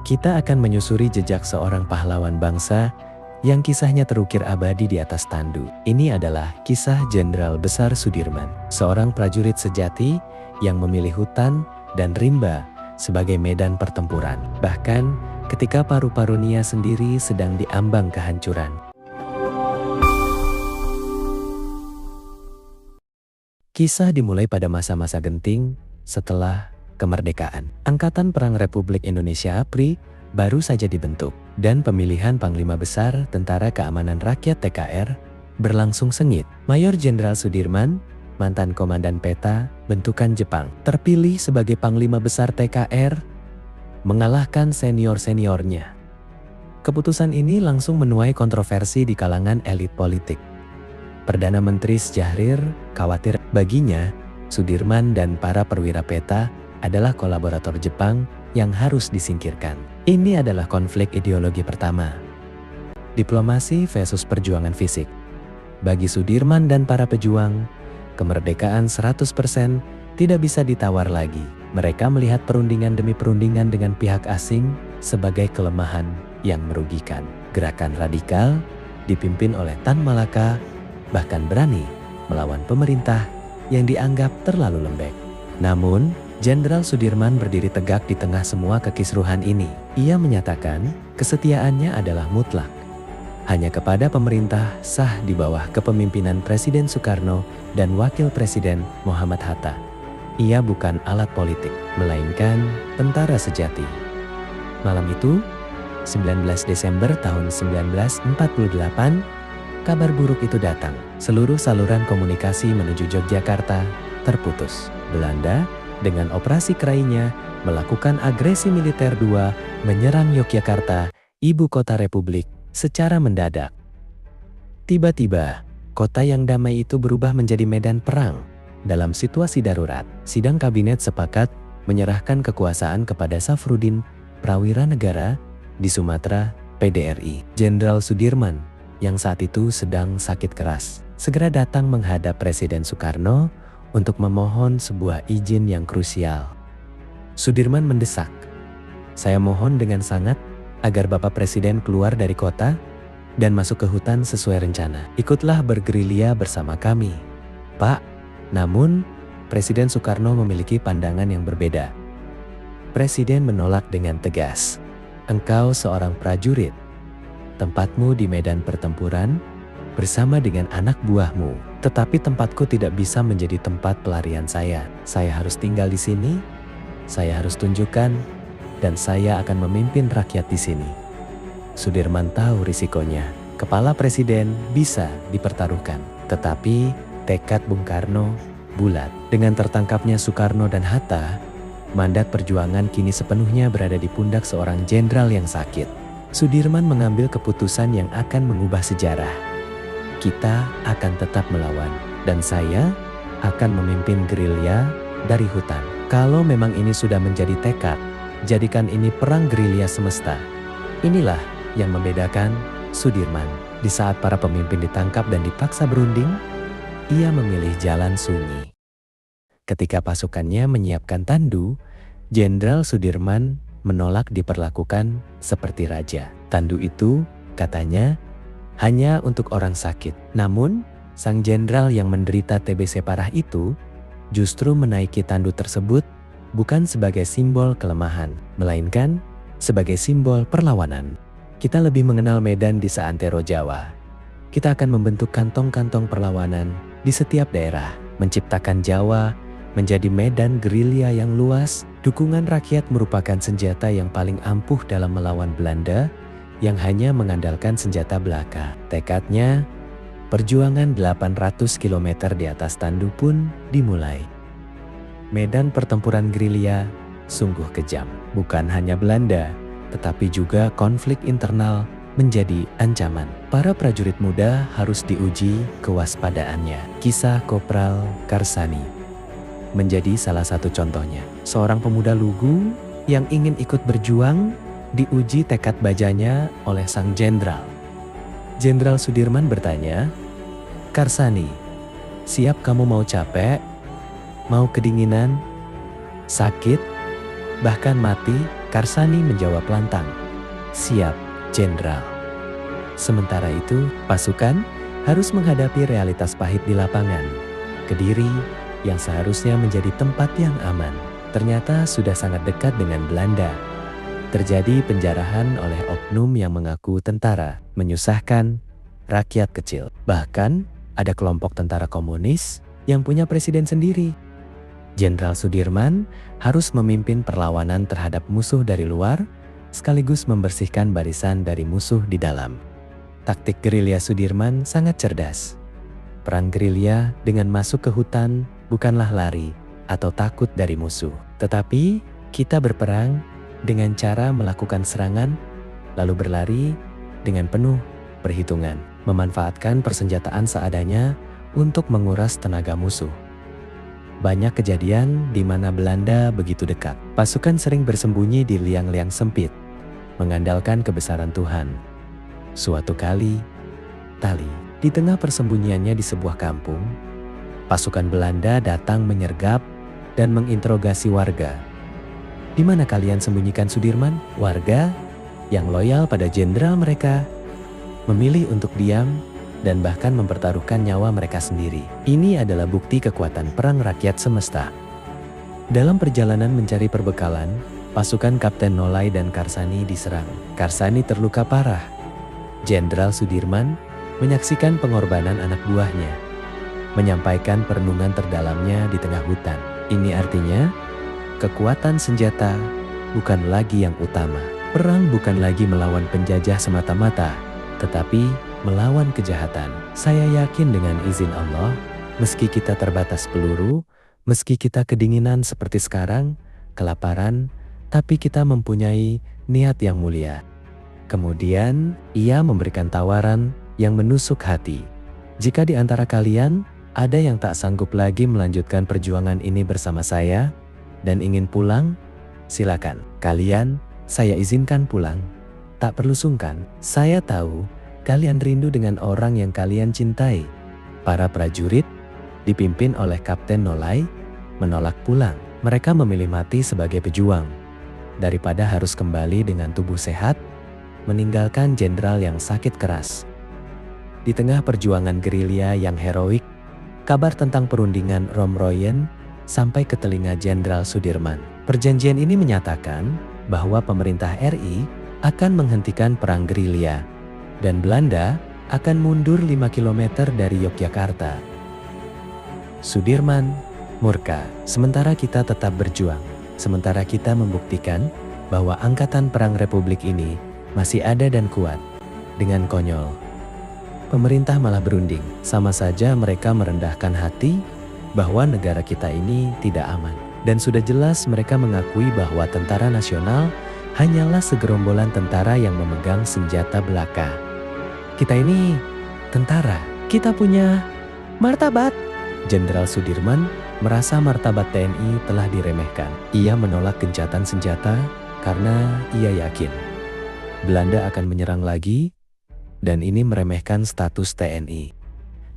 Kita akan menyusuri jejak seorang pahlawan bangsa yang kisahnya terukir abadi di atas tandu. Ini adalah kisah Jenderal Besar Sudirman, seorang prajurit sejati yang memilih hutan dan rimba sebagai medan pertempuran. Bahkan ketika paru-paru Nia sendiri sedang diambang kehancuran. Kisah dimulai pada masa-masa genting setelah kemerdekaan. Angkatan Perang Republik Indonesia APRI baru saja dibentuk dan pemilihan Panglima Besar Tentara Keamanan Rakyat TKR berlangsung sengit. Mayor Jenderal Sudirman, mantan Komandan Peta bentukan Jepang, terpilih sebagai Panglima Besar TKR, mengalahkan senior-seniornya. Keputusan ini langsung menuai kontroversi di kalangan elit politik. Perdana Menteri Sjahrir khawatir baginya Sudirman dan para perwira Peta adalah kolaborator Jepang yang harus disingkirkan. Ini adalah konflik ideologi pertama. Diplomasi versus perjuangan fisik. Bagi Sudirman dan para pejuang, kemerdekaan 100% tidak bisa ditawar lagi. Mereka melihat perundingan demi perundingan dengan pihak asing sebagai kelemahan yang merugikan. Gerakan radikal dipimpin oleh Tan Malaka bahkan berani melawan pemerintah yang dianggap terlalu lembek. Namun, Jenderal Sudirman berdiri tegak di tengah semua kekisruhan ini. Ia menyatakan kesetiaannya adalah mutlak hanya kepada pemerintah sah di bawah kepemimpinan Presiden Soekarno dan Wakil Presiden Muhammad Hatta. Ia bukan alat politik, melainkan tentara sejati. Malam itu, 19 Desember tahun 1948, kabar buruk itu datang. Seluruh saluran komunikasi menuju Yogyakarta terputus. Belanda dengan operasi Kerainya melakukan agresi militer 2 menyerang Yogyakarta, ibu kota Republik, secara mendadak. Tiba-tiba, kota yang damai itu berubah menjadi medan perang. Dalam situasi darurat, sidang kabinet sepakat menyerahkan kekuasaan kepada Safruddin, prawira negara di Sumatera, PDRI. Jenderal Sudirman yang saat itu sedang sakit keras, segera datang menghadap Presiden Soekarno untuk memohon sebuah izin yang krusial. Sudirman mendesak, "Saya mohon dengan sangat agar Bapak Presiden keluar dari kota dan masuk ke hutan sesuai rencana. Ikutlah bergerilya bersama kami, Pak." Namun, Presiden Soekarno memiliki pandangan yang berbeda. Presiden menolak dengan tegas, "Engkau seorang prajurit. Tempatmu di medan pertempuran bersama dengan anak buahmu. Tetapi tempatku tidak bisa menjadi tempat pelarian saya. Saya harus tinggal di sini, saya harus tunjukkan, dan saya akan memimpin rakyat di sini." Sudirman tahu risikonya. Kepala presiden bisa dipertaruhkan. Tetapi tekad Bung Karno bulat. Dengan tertangkapnya Soekarno dan Hatta, mandat perjuangan kini sepenuhnya berada di pundak seorang jenderal yang sakit. Sudirman mengambil keputusan yang akan mengubah sejarah. Kita akan tetap melawan, dan saya akan memimpin gerilya dari hutan. Kalau memang ini sudah menjadi tekad, jadikan ini perang gerilya semesta. Inilah yang membedakan Sudirman. Di saat para pemimpin ditangkap dan dipaksa berunding, ia memilih jalan sunyi. Ketika pasukannya menyiapkan tandu, Jenderal Sudirman menolak diperlakukan seperti raja. Tandu itu, katanya, hanya untuk orang sakit. Namun, sang jenderal yang menderita TBC parah itu justru menaiki tandu tersebut bukan sebagai simbol kelemahan, melainkan sebagai simbol perlawanan. Kita lebih mengenal medan di seantero Jawa. Kita akan membentuk kantong-kantong perlawanan di setiap daerah, menciptakan Jawa menjadi medan gerilya yang luas. Dukungan rakyat merupakan senjata yang paling ampuh dalam melawan Belanda yang hanya mengandalkan senjata belaka. Tekadnya, perjuangan 800 km di atas tandu pun dimulai. Medan pertempuran gerilya sungguh kejam. Bukan hanya Belanda, tetapi juga konflik internal menjadi ancaman. Para prajurit muda harus diuji kewaspadaannya. Kisah Kopral Karsani menjadi salah satu contohnya. Seorang pemuda lugu yang ingin ikut berjuang diuji tekad bajanya oleh sang jenderal. Jenderal Sudirman bertanya, "Karsani, siap kamu mau capek, mau kedinginan, sakit, bahkan mati Karsani menjawab lantang, "Siap, Jenderal." Sementara itu, pasukan harus menghadapi realitas pahit di lapangan. Kediri, yang seharusnya menjadi tempat yang aman, ternyata sudah sangat dekat dengan Belanda. Terjadi penjarahan oleh oknum yang mengaku tentara, menyusahkan rakyat kecil. Bahkan, ada kelompok tentara komunis yang punya presiden sendiri. Jenderal Sudirman harus memimpin perlawanan terhadap musuh dari luar, sekaligus membersihkan barisan dari musuh di dalam. Taktik gerilya Sudirman sangat cerdas. Perang gerilya dengan masuk ke hutan bukanlah lari atau takut dari musuh, tetapi kita berperang dengan cara melakukan serangan, lalu berlari dengan penuh perhitungan, memanfaatkan persenjataan seadanya untuk menguras tenaga musuh. Banyak kejadian di mana Belanda begitu dekat. Pasukan sering bersembunyi di liang-liang sempit, mengandalkan kebesaran Tuhan. Suatu kali, di tengah persembunyiannya di sebuah kampung, pasukan Belanda datang menyergap dan menginterogasi warga. "Di mana kalian sembunyikan Sudirman?" Warga yang loyal pada jenderal mereka memilih untuk diam dan bahkan mempertaruhkan nyawa mereka sendiri. Ini adalah bukti kekuatan perang rakyat semesta. Dalam perjalanan mencari perbekalan, pasukan Kapten Nolai dan Karsani diserang. Karsani terluka parah. Jenderal Sudirman menyaksikan pengorbanan anak buahnya, menyampaikan perenungan terdalamnya di tengah hutan. Ini artinya, kekuatan senjata bukan lagi yang utama. Perang bukan lagi melawan penjajah semata-mata, tetapi melawan kejahatan. Saya yakin dengan izin Allah, meski kita terbatas peluru, meski kita kedinginan seperti sekarang, kelaparan, tapi kita mempunyai niat yang mulia. Kemudian, ia memberikan tawaran yang menusuk hati. "Jika di antara kalian ada yang tak sanggup lagi melanjutkan perjuangan ini bersama saya dan ingin pulang, silakan. Kalian, saya izinkan pulang. Tak perlu sungkan. Saya tahu kalian rindu dengan orang yang kalian cintai." Para prajurit, dipimpin oleh Kapten Nolai, menolak pulang. Mereka memilih mati sebagai pejuang, daripada harus kembali dengan tubuh sehat, meninggalkan jenderal yang sakit keras. Di tengah perjuangan gerilya yang heroik, kabar tentang perundingan Romroyen sampai ke telinga Jenderal Sudirman. Perjanjian ini menyatakan bahwa pemerintah RI akan menghentikan perang gerilya dan Belanda akan mundur 5 km dari Yogyakarta. Sudirman murka, sementara kita tetap berjuang, sementara kita membuktikan bahwa angkatan perang Republik ini masih ada dan kuat. Dengan konyol, pemerintah malah berunding. Sama saja mereka merendahkan hati bahwa negara kita ini tidak aman. Dan sudah jelas mereka mengakui bahwa tentara nasional hanyalah segerombolan tentara yang memegang senjata belaka. Kita ini tentara, kita punya martabat. Jenderal Sudirman merasa martabat TNI telah diremehkan. Ia menolak gencatan senjata karena ia yakin Belanda akan menyerang lagi, dan ini meremehkan status TNI.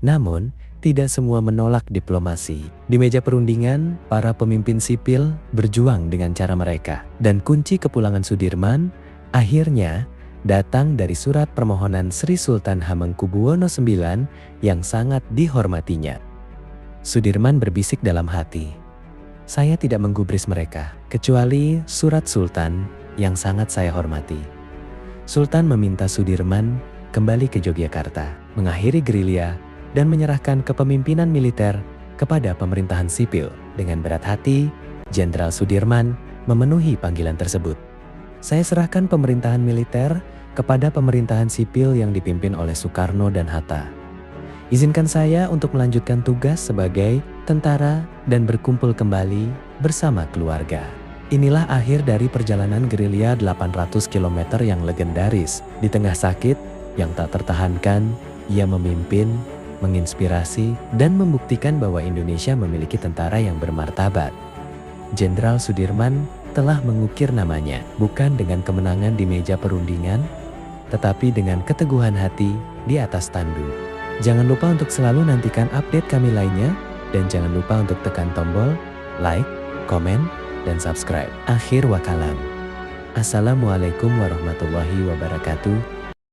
Namun, tidak semua menolak diplomasi. Di meja perundingan, para pemimpin sipil berjuang dengan cara mereka. Dan kunci kepulangan Sudirman akhirnya datang dari surat permohonan Sri Sultan Hamengkubuwono IX yang sangat dihormatinya. Sudirman berbisik dalam hati, "Saya tidak menggubris mereka, kecuali surat Sultan yang sangat saya hormati." Sultan meminta Sudirman kembali ke Yogyakarta, mengakhiri gerilya, dan menyerahkan kepemimpinan militer kepada pemerintahan sipil. Dengan berat hati, Jenderal Sudirman memenuhi panggilan tersebut. "Saya serahkan pemerintahan militer kepada pemerintahan sipil yang dipimpin oleh Soekarno dan Hatta. Izinkan saya untuk melanjutkan tugas sebagai tentara dan berkumpul kembali bersama keluarga." Inilah akhir dari perjalanan gerilya 800 km yang legendaris. Di tengah sakit yang tak tertahankan, ia memimpin, menginspirasi, dan membuktikan bahwa Indonesia memiliki tentara yang bermartabat. Jenderal Sudirman telah mengukir namanya, bukan dengan kemenangan di meja perundingan, tetapi dengan keteguhan hati di atas tandu. Jangan lupa untuk selalu nantikan update kami lainnya, dan jangan lupa untuk tekan tombol like, komen, dan subscribe. Akhir wakalam. Assalamualaikum warahmatullahi wabarakatuh.